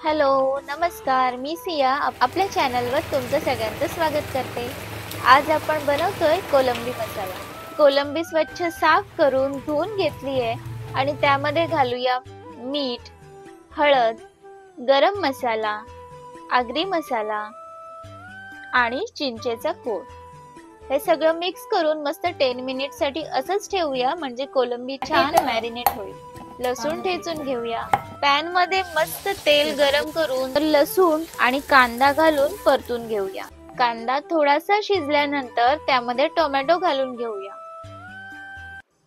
Hello, नमस्कार. मी सिया आपल्या चॅनलवर तुमचं सगळ्यांचं स्वागत करते. आज आपण बनवतोय कोलंबी मसाला. कोलंबी स्वच्छ साफ करून धुवून घेतली आहे आणि त्यामध्ये घालूया मीठ, हळद, गरम मसाला, आगरी मसाला आणि चिंचेचा कोळ. हे सगळं मिक्स करून मस्त 10 मिनिटसाठी असंच ठेवूया, म्हणजे कोलंबी छान मॅरिनेट होईल. लसूण ठेचून घेऊया. पॅन मध्ये मस्त तेल गरम करून लसूण आणि कांदा घालून परतून घेऊया. कांदा थोडासा शिजल्यानंतर त्यामध्ये टोमॅटो घालून घेऊया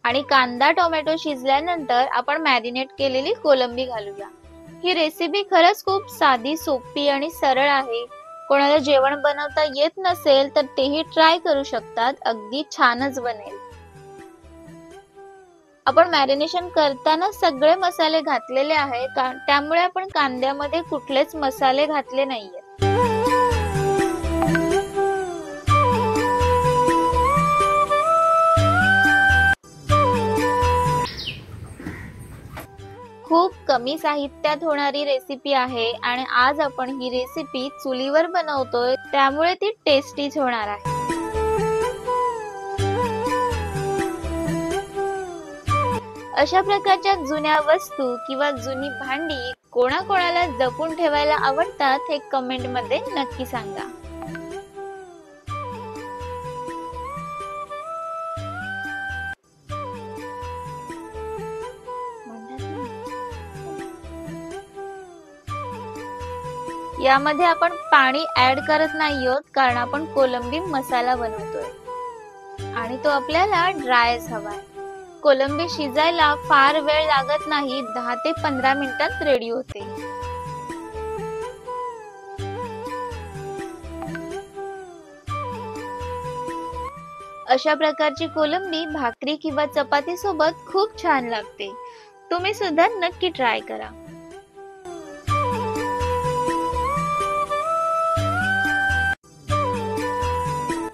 आणि कांदा टोमॅटो शिजल्यानंतर आपण मॅरिनेट केलेली कोलंबी घालूया. ही रेसिपी खरंच खूप साधी, सोपी आणि सरळ आहे. कोणाला जेवण बनवता येत नसेल तर तेही ट्राय करू शकतात. अगदी छानच बनेल. आपण मॅरिनेशन करताना सगळे मसाले घातलेले आहेत, त्यामुळे आपण कांद्यामध्ये कुठलेच मसाले घातले नाहीये. खूप कमी साहित्यात होणारी रेसिपी आहे आणि आज आपण ही रेसिपी चुलीवर बनवतोय, त्यामुळे ती टेस्टीच होणार आहे. अशा प्रकारच्या जुन्या वस्तू किंवा जुनी भांडी कोणाकोणाला जपून ठेवायला आवडतात हे कमेंट मध्ये नक्की सांगा. यामध्ये आपण पाणी ऍड करत नाही आहोत, कारण आपण कोलंबी मसाला बनवतोय आणि तो आपल्याला ड्रायच हवाय. कोलंबी शिजायला फार वेळ लागत नाही, 10 ते 15 मिनिटात रेडी होते. अशा प्रकारची कोलंबी भाकरी किंवा चपाती सोबत खूप छान लागते. तुम्ही सुद्धा नक्की ट्राय करा.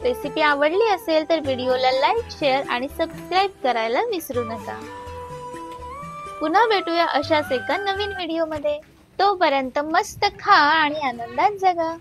रेसिपी आवडली असेल तर व्हिडिओला लाईक, शेअर आणि सबस्क्राईब करायला विसरू नका. पुन्हा भेटूया अशाच एका नवीन व्हिडिओमध्ये. तोपर्यंत मस्त खा आणि आनंदात जगा.